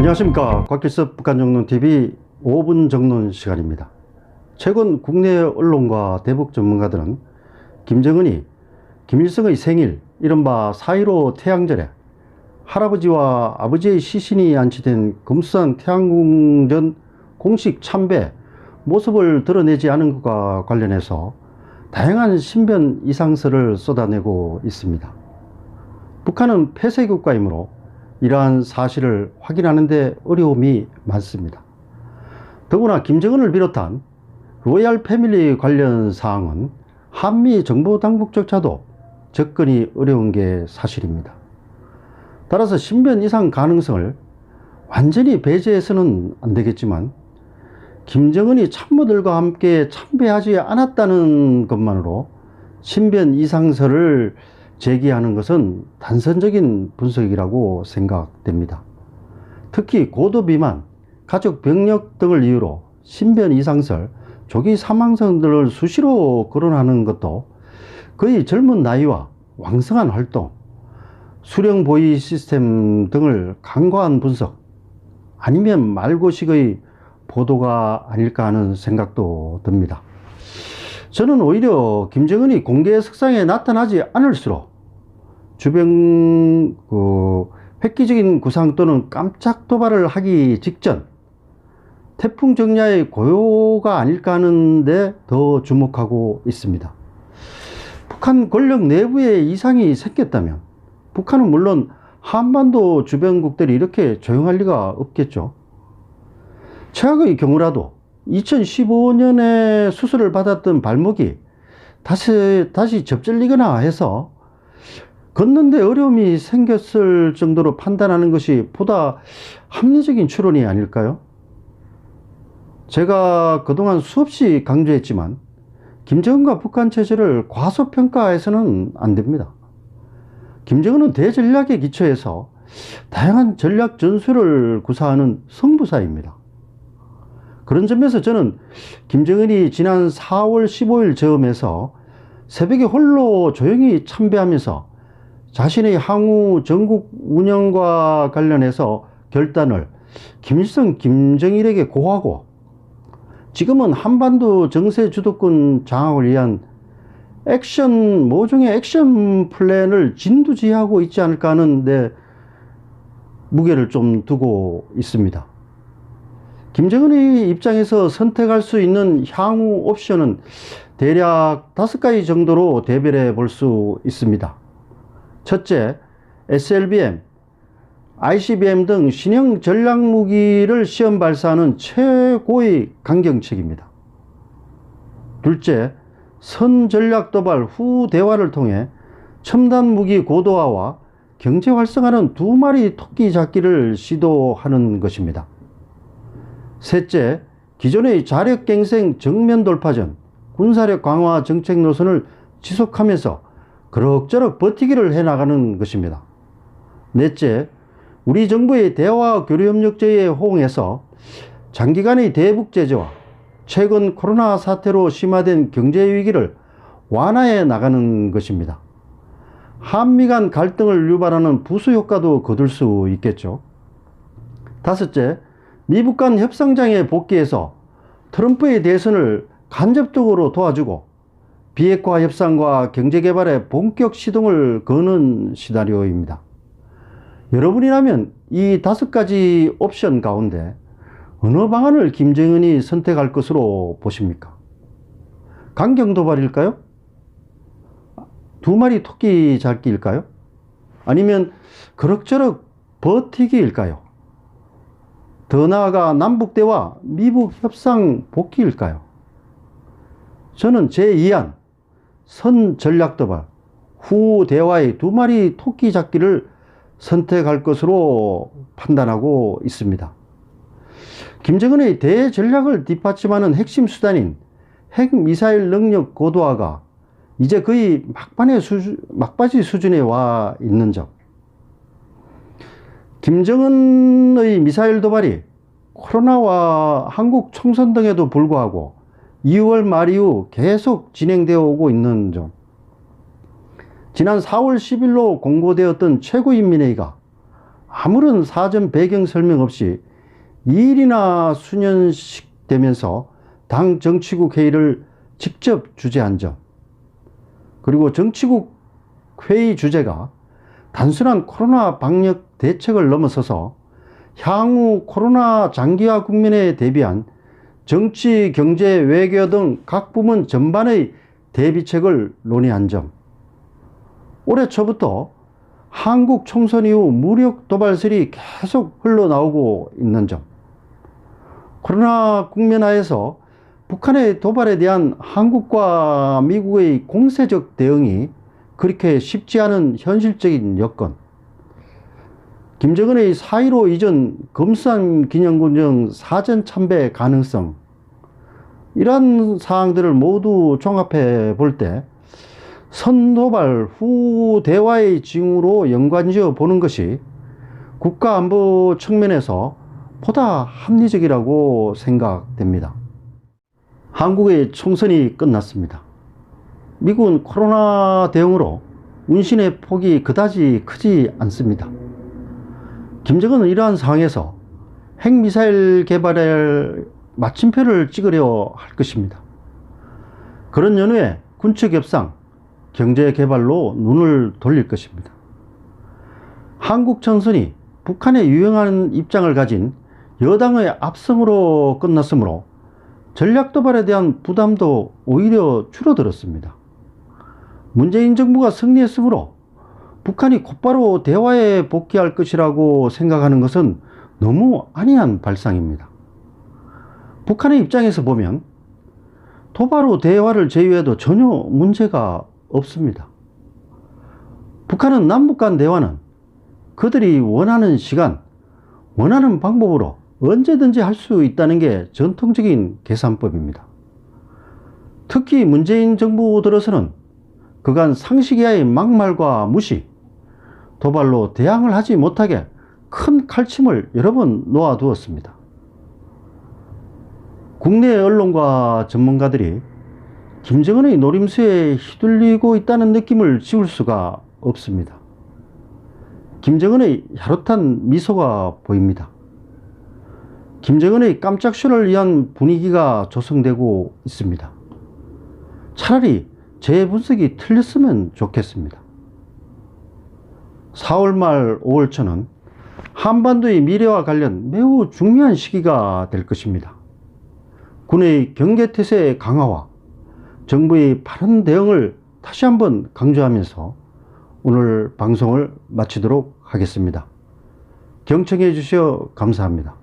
안녕하십니까. 곽길섭 북한정론TV 5분 정론 시간입니다. 최근 국내 언론과 대북 전문가들은 김정은이 김일성의 생일 이른바 4.15 태양절에 할아버지와 아버지의 시신이 안치된 금수산 태양궁전 공식 참배 모습을 드러내지 않은 것과 관련해서 다양한 신변 이상설을 쏟아내고 있습니다. 북한은 폐쇄국가이므로 이러한 사실을 확인하는 데 어려움이 많습니다. 더구나 김정은을 비롯한 로얄 패밀리 관련 사항은 한미 정보 당국조차도 접근이 어려운 게 사실입니다. 따라서 신변 이상 가능성을 완전히 배제해서는 안 되겠지만 김정은이 참모들과 함께 참배하지 않았다는 것만으로 신변 이상설을 제기하는 것은 단선적인 분석이라고 생각됩니다. 특히 고도 비만, 가족 병력 등을 이유로 신변 이상설, 조기 사망설 등을 수시로 거론하는 것도 거의 젊은 나이와 왕성한 활동, 수령 보위 시스템 등을 간과한 분석, 아니면 말고식의 보도가 아닐까 하는 생각도 듭니다. 저는 오히려 김정은이 공개 석상에 나타나지 않을수록 주변 획기적인 구상 또는 깜짝 도발을 하기 직전 태풍 정야의 고요가 아닐까 하는데 더 주목하고 있습니다. 북한 권력 내부에 이상이 생겼다면 북한은 물론 한반도 주변국들이 이렇게 조용할 리가 없겠죠. 최악의 경우라도 2015년에 수술을 받았던 발목이 다시 접질리거나 해서 걷는데 어려움이 생겼을 정도로 판단하는 것이 보다 합리적인 추론이 아닐까요? 제가 그동안 수없이 강조했지만 김정은과 북한 체제를 과소평가해서는 안 됩니다. 김정은은 대전략에 기초해서 다양한 전략 전술을 구사하는 성부사입니다. 그런 점에서 저는 김정은이 지난 4월 15일 저음에서 새벽에 홀로 조용히 참배하면서 자신의 향후 전국 운영과 관련해서 결단을 김일성, 김정일에게 고하고 지금은 한반도 정세 주도권 장악을 위한 모종의 액션 플랜을 진두지휘하고 있지 않을까 하는데 무게를 좀 두고 있습니다. 김정은의 입장에서 선택할 수 있는 향후 옵션은 대략 5가지 정도로 대별해 볼 수 있습니다. 첫째, SLBM, ICBM 등 신형 전략무기를 시험 발사하는 최고의 강경책입니다. 둘째, 선전략 도발 후 대화를 통해 첨단 무기 고도화와 경제 활성화는 2마리 토끼 잡기를 시도하는 것입니다. 셋째, 기존의 자력갱생 정면 돌파전, 군사력 강화 정책 노선을 지속하면서 그럭저럭 버티기를 해나가는 것입니다. 넷째, 우리 정부의 대화 교류협력제에 호응해서 장기간의 대북 제재와 최근 코로나 사태로 심화된 경제위기를 완화해 나가는 것입니다. 한미 간 갈등을 유발하는 부수효과도 거둘 수 있겠죠. 다섯째, 미북 간 협상장에 복귀해서 트럼프의 대선을 간접적으로 도와주고 비핵화 협상과 경제개발의 본격 시동을 거는 시나리오입니다. 여러분이라면 이 5가지 옵션 가운데 어느 방안을 김정은이 선택할 것으로 보십니까? 강경도발일까요? 2마리 토끼 잡기일까요? 아니면 그럭저럭 버티기일까요? 더 나아가 남북대화, 미북 협상 복귀일까요? 저는 제2안 선전략도발 후 대화의 2마리 토끼 잡기를 선택할 것으로 판단하고 있습니다. 김정은의 대전략을 뒷받침하는 핵심 수단인 핵미사일 능력 고도화가 이제 거의 막바지 수준에 와 있는 점, 김정은의 미사일 도발이 코로나와 한국 총선 등에도 불구하고 2월 말 이후 계속 진행되어 오고 있는 점, 지난 4월 10일로 공고되었던 최고인민회의가 아무런 사전 배경 설명 없이 2일이나 수년씩 되면서 당 정치국 회의를 직접 주재한 점, 그리고 정치국 회의 주제가 단순한 코로나 방역 대책을 넘어서서 향후 코로나 장기화 국면에 대비한 정치, 경제, 외교 등 각 부문 전반의 대비책을 논의한 점, 올해 초부터 한국 총선 이후 무력 도발설이 계속 흘러나오고 있는 점, 코로나 국면 하에서 북한의 도발에 대한 한국과 미국의 공세적 대응이 그렇게 쉽지 않은 현실적인 여건, 김정은의 4.15 이전 검수한 기념군정 사전 참배 가능성, 이러한 사항들을 모두 종합해 볼 때 선도발 후 대화의 징후로 연관지어 보는 것이 국가안보 측면에서 보다 합리적이라고 생각됩니다. 한국의 총선이 끝났습니다. 미국은 코로나 대응으로 운신의 폭이 그다지 크지 않습니다. 김정은은 이러한 상황에서 핵미사일 개발에 마침표를 찍으려 할 것입니다. 그런 연후에 군축 협상, 경제 개발로 눈을 돌릴 것입니다. 한국 총선이 북한에 유용한 입장을 가진 여당의 압승으로 끝났으므로 전략 도발에 대한 부담도 오히려 줄어들었습니다. 문재인 정부가 승리했으므로 북한이 곧바로 대화에 복귀할 것이라고 생각하는 것은 너무 안이한 발상입니다. 북한의 입장에서 보면 도발 후 대화를 제외해도 전혀 문제가 없습니다. 북한은 남북 간 대화는 그들이 원하는 시간, 원하는 방법으로 언제든지 할 수 있다는 게 전통적인 계산법입니다. 특히 문재인 정부 들어서는 그간 상식 이하의 막말과 무시, 도발로 대항을 하지 못하게 큰 칼침을 여러 번 놓아두었습니다. 국내 언론과 전문가들이 김정은의 노림수에 휘둘리고 있다는 느낌을 지울 수가 없습니다. 김정은의 야릇한 미소가 보입니다. 김정은의 깜짝 쇼를 위한 분위기가 조성되고 있습니다. 차라리 제 분석이 틀렸으면 좋겠습니다. 4월 말 5월 초는 한반도의 미래와 관련 매우 중요한 시기가 될 것입니다. 군의 경계태세 강화와 정부의 바른 대응을 다시 한번 강조하면서 오늘 방송을 마치도록 하겠습니다. 경청해 주셔서 감사합니다.